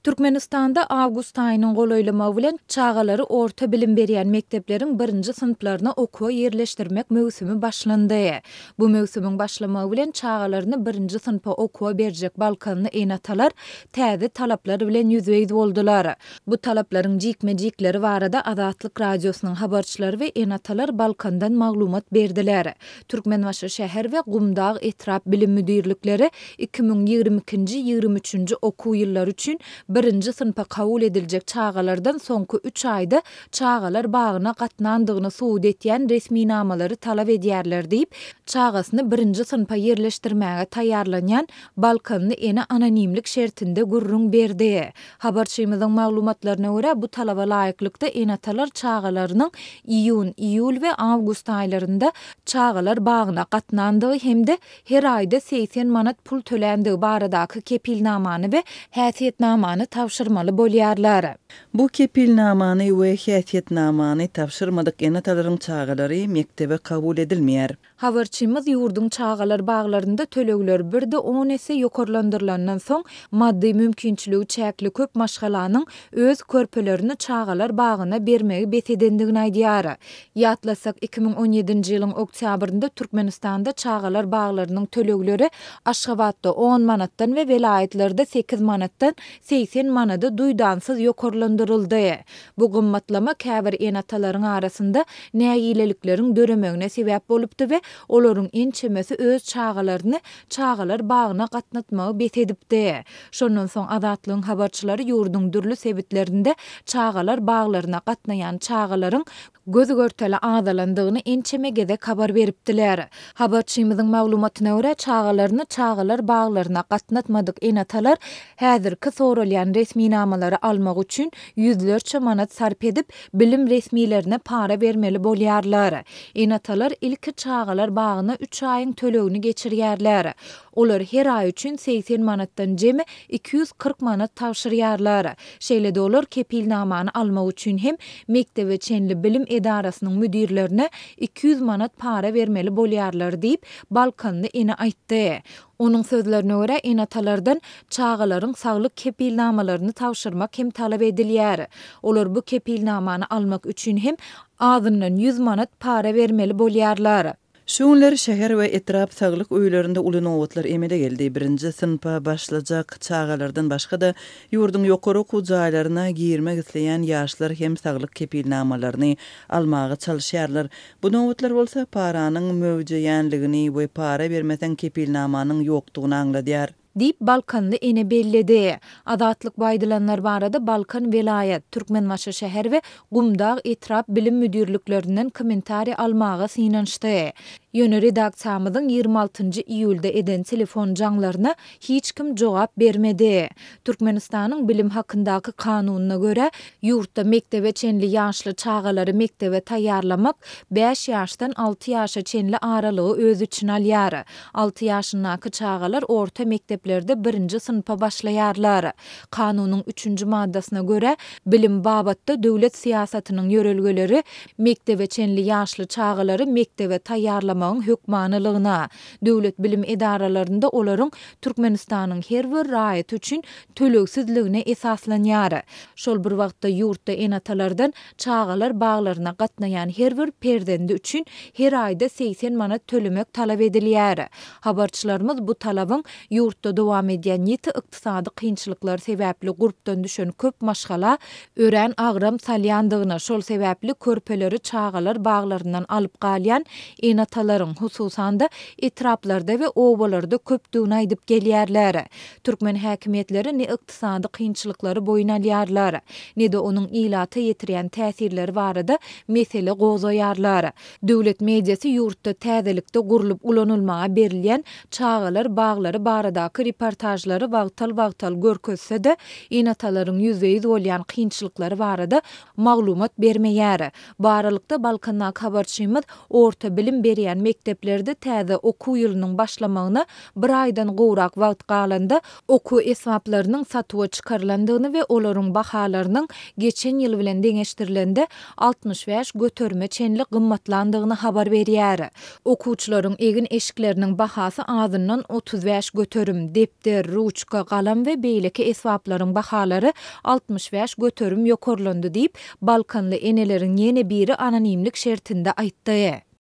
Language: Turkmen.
Türkmenistanda awgust aýynyň golaýlama bilen çağalary orta bilim berýän mektepleriň 1-nji synplaryna okuwa ýerleşdirmek mögsümi başlandy. Bu mögsümiň başlamagy bilen çağalaryny 1-nji synpa okuwa berjek balkanyny eýnatalar täze talaplar bilen ýüzbeýiz boldular. Bu talaplaryň jikme-jikleri barada Azatlyk radiosynyň habarçylary we eýnatalar balkandan maglumat berdiler. Türkmenbaşy şäher we Gumdag etrap bilim müdirlikleri 2022-23-nji okuw ýyllary üçin 1-nji synpa kabul ediljek çağalardan soňky 3 aýda çağalar bagyna gatnandygyny suwd etýän resmi namalary talap edýärler diýip çağasyny 1-nji synpa ýerleşdirmäge taýýarlanýan balkanyny ene anonimlik şertinde gurrun berdi. Habarçymyzyň maglumatlaryna görä bu talaba laýyklykda enatalar çağalarynyň iýun, we awgust aýlarynda çağalar bagyna gatnandygy hemde her aýda 80 manat pul tölendigi baradaky kepilnamany we häsiýetnamany tawşyrmaly bolýarlar. Bu kepilnamany we häsiýetnamany tawşyrmadyk enatalaryň çağalary mektebe kabul edilmeýär. Habarçymyz ýurduň çağalar baglarynda tölegler birde 10 есе ýokarlandyrylandan soň maddi mümkinçiligi çäkli köp maşgalanyň öz körpelerini çağalar bagyna bermegi betedendigini aýdýar. Ýatlasak 2017-nji ýylyň oktýabrynda Türkmenistanda çağalar baglarynyň tölegleri Aşgabatda 10 manatdan we welaýetlerde 8 manatdan 80 manada duýdansyz ýokarlandyryldy. Bu gymmatlama käbir enatalaryň arasynda näýilelikleriň döremegine sebäp bolupdy we olaryň ençemesi öz çağalaryny çağalar bagyna gatnatmagy betedipdi. Şondan soň Azatlygyň habarçylary ýurduň dürli sebitlerinde çağalar baglaryna gatnaýan çağalaryň gözü görteli adalandygyny ençemegede habar beripdiler. Habarçymyzyň maglumatyna görä çağalaryny çağalar baglaryna gatnatmadyk enatalar häzirki soralýan resmi namalary almak üçin yüzlerçe manat sarp edip bilim resmilerine para bermeli bolýarlar. Enatalar ilki çağalar bagyna 3 aýyň tölegini geçirýärler. Olar her aý üçin 80 manatdan jemi 240 manat tawşyrýarlar. Şeýle-de olar kepilnamany almak üçin hem mektebe çenli bilim edarasynyň müdirlerine 200 manat para bermeli bolýarlar diýip balkanyny ene aýtdy. Onun sözlerine görä enatalardan çağalaryň saglyk kepilnamalaryny tawşyrmak hem talap edilýär. Olar bu kepilnamany almak üçin hem azyndan 100 manat para bermeli bolýarlar. Şuňlar şäher we etrap saglyk öýlerinde uly nowatlar emede geldi. 1-nji synpa başlajak çağalardan başga da ýurduň ýokary okuw jaýlaryna girmek isleýän ýaşlar hem saglyk kepilnamalaryny almagy çalyşýarlar. Bu nowatlar bolsa paranyň möwjeýänligini we para bermesen kepilnamanyň ýokdugyny aňladýar. Dip Balkanly ene belledi. Azatlyk baýdylanlar barada Balkan welaýat, Türkmenbaşy şäher we Gumdag etrap bilim müdirliklerinden kommentari almagy synanşdy. Ýöne redaksiýamyzyň 26-njy iýulda eden telefon jaňlaryna hiç kim jogap bermedi. Türkmenistanyň bilim hakyndaky kanunyna görä ýurtda mektebe çenli ýaşly çağalary mektebe taýýarlamak 5 ýaşdan 6 ýaşa çenli aralygy öz üçin alýar. 6 ýaşyndaky çağalar orta mekteplerde 1-nji synpa başlaýarlar. Kanunyň 3-nji maddasyna görä bilim babatda döwlet siýasatynyň ýörelgeleri mektebe çenli ýaşly çağalary mektebe taýýarlamak hökmanylygyna, döwlet bilim edaralarynda olaryň Türkmenistanyň her bir raýaty üçin tölegsizligine esaslanýar. Şol bir wagtda ýurtda enatalardan çağalar baglaryna gatnaýan her bir perdendi üçin her aýda 80 manat tölemek talap edilýär. Habarçylarymyz bu talabyň ýurtda dowam edýän ýeti ykdysady kynçylyklar sebäpli gurupdan düşen köp maşgala ören agram salýandygyna, şol sebäpli körpeleri çağalar baglaryndan alyp galýan enatalar hususan da etraplarda we obalarda köpdüğünü aýdyp gelýärler. Türkmen häkimetleri ne ykdysady kynçylyklary boyun alýarlar, ne de onuň ilaty ýetirýän täsirleri barada mesele gozaýarlar. Döwlet mediasy ýurtda täzelikde gurulup ulanylmaga berilýän çağalar baglary baradaky reportajlary wagtal görkezse de enatalaryň ýüzbeýiz bolýan kynçylyklary barada maglumat bermeýär. Baralykda Balkandan habarçymyz orta bilim berýän bolýan mekteplerde täze okuw ýylynyň başlamagyna bir aýdan gowrak wagt galanda okuw esbaplarynyň satyga çykarlandygyny we olaryň bahalarynyň geçen ýyl bilen deňeşdirilende 65 göterme çenli gymmatlandygyny habar berýär. Okuwçylaryň egin eşikleriniň bahasy azyndan 35 göterim, depter, ruçka, galam we beýleki esbaplaryň bahalary 65 göterim ýokarlandy diýip Balkanly eneleriň ýene biri anonimlik şertinde aýtdy.